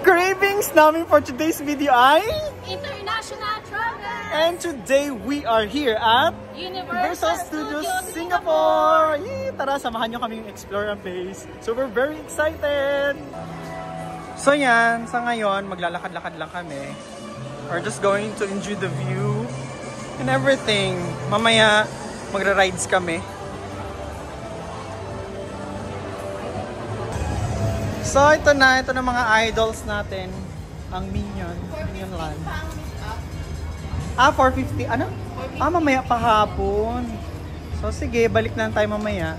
cravings namin for today's video ay International Travel! And today we are here at Universal Studios Singapore! Yee! Tara, samahan nyo kami explore ang place. So we're very excited! So yan, sa ngayon, maglalakad-lakad lang kami. We're just going to enjoy the view and everything. Mamaya, magra-rides kami. So ito na mga idols natin. Ang Minion Land. 450. Ano? Mamaya pa hapon. So sige, balik na tayo mamaya.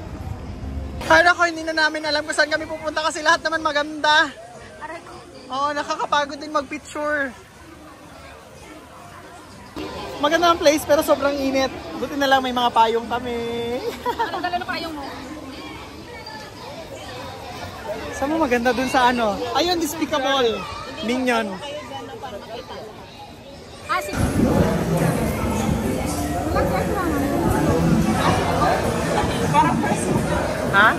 Ay nako, hindi na namin alam kung saan kami pupunta kasi lahat naman maganda. Oo, nakakapagod din mag-picture. Maganda ang place pero sobrang init. Buti na lang may mga payong kami. Anong dala ng payong mo? Saan mo maganda dun sa ano? Ayun, Despicable Minion. Sige. Ha?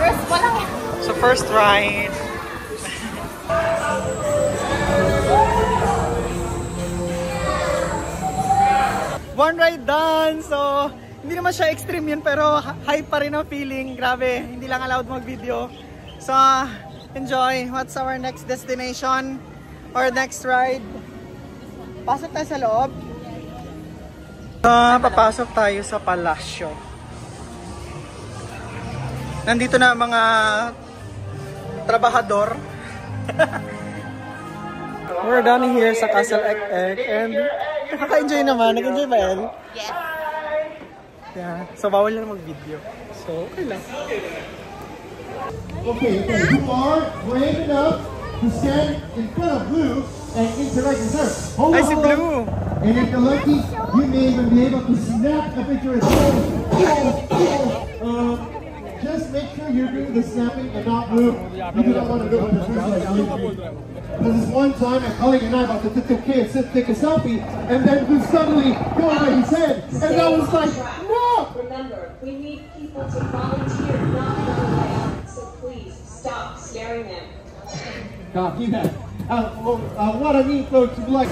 First pa lang. So first ride. One ride done. So hindi naman siya extreme yun pero high pa rin ang feeling. Grabe, hindi lang allowed mag-video. So enjoy. What's our next destination or next ride? Pasok tayo sa loob. Papasok tayo sa palasyo. Nandito na mga trabahador. We're down here sa Castle Ek-Ek and nakaka-enjoy naman. Nag-enjoy ba, El? Yes. Yeah. So bawal lang mag-video. So okay lang. Okay, you are brave enough to stand in front of Blue and interact with her. Hold on, Blue. And if you're lucky, you may even be able to snap a picture as well. Just make sure you're doing the snapping and not move. You do not want to do it the first like you. There was one time a colleague and I about to take a selfie, and then Blue suddenly go over his head, and I was like, no! Remember, we need people to volunteer, not run away. So please, stop scaring them. Copy that. What I mean, folks, is like...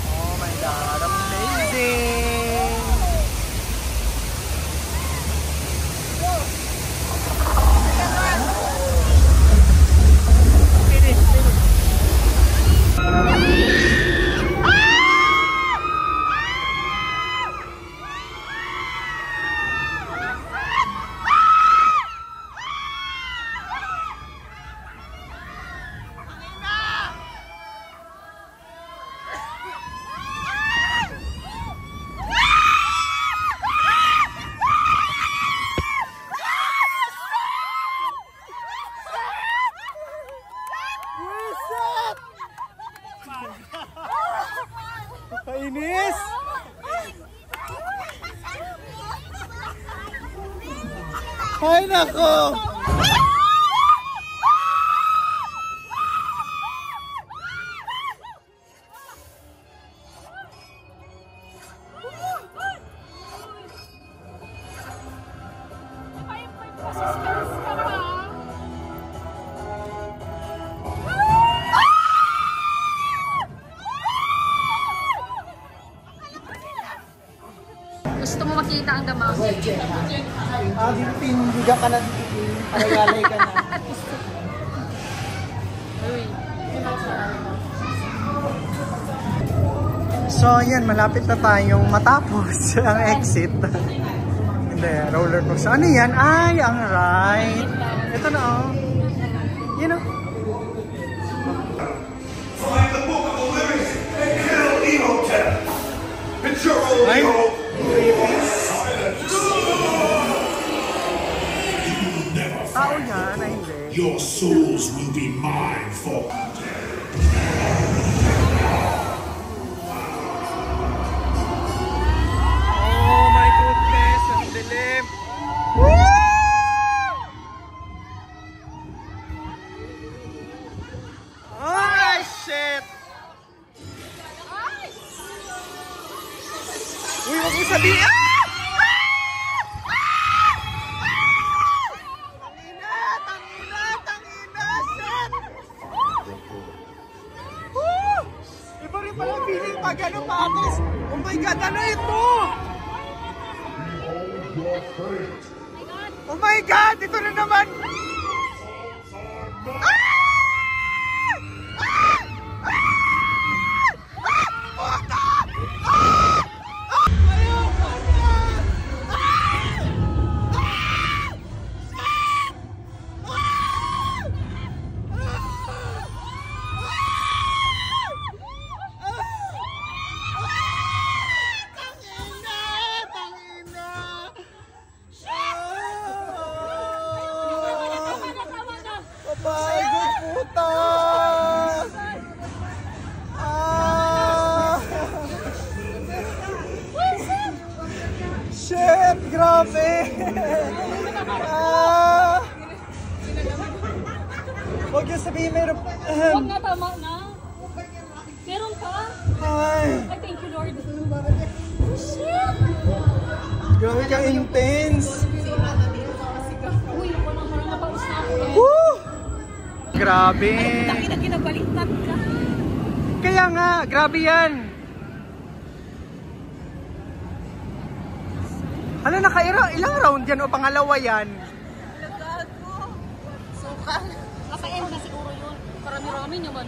Oh my God, amazing! Kainis! Ay nako! Gusto mo makita ang damang? Dito pinhiga ka na dito. Palagalay ka na. So yan, malapit na tayong matapos ang exit. Hindi, roller coaster. Ano yan? Ay, ang ride. Ito na oh. You know? Find the book of the lyrics and kill Imhotep. It's your only hope. Tao yan, ay hindi. Your souls will be mine for. Oh my goodness, ang dilim. Woo! sabihin, Tangina, shit! Woo! Iba rin pala feeling pag ano patis. Oh my God, ano ito? Oh my God, ito na naman! Shit! Grabe! Huwag yung sabihin meron. Huwag na, tama na. Meron pa? Ay! I thank you, Lord. Oh, shit! Grabe kang intense! Uy, parang napaus na ako. Woo! Grabe! Laki na kinabaliktad ka. Kaya nga, grabe yan! Hala, ilang round yan o pangalawa yan? Nagago. Suka. Naka-end na siguro yun. Karami-rami naman.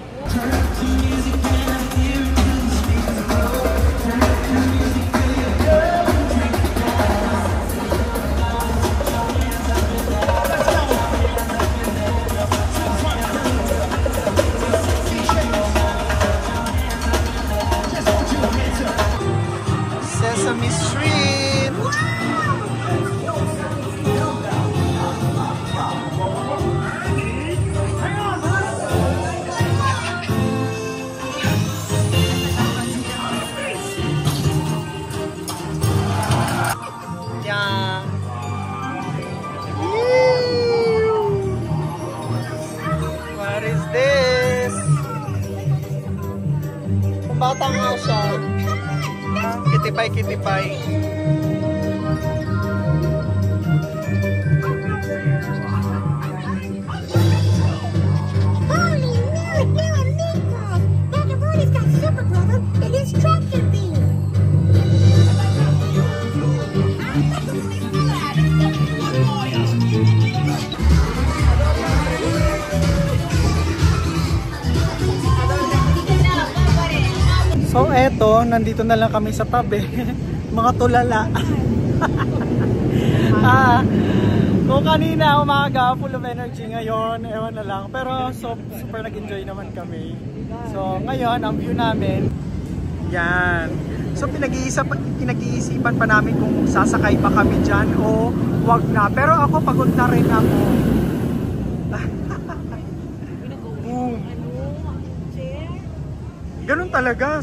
Sesame Street! Yeah. What is this? Bata nga siya. Kitipay. Holy Miracle Meatball! Dr. Brody's got super glue in his tractor beam. So eto, nandito na lang kami sa tabi. Mga tulala. Kung kanina umaga, full of energy, ngayon, ewan na lang. Pero super nag-enjoy naman kami. So ngayon, ang view namin, yan. So pinag-iisipan pa namin kung sasakay pa kami dyan o wag na. Pero ako, pagod na rin ako. Boom. Ganun talaga.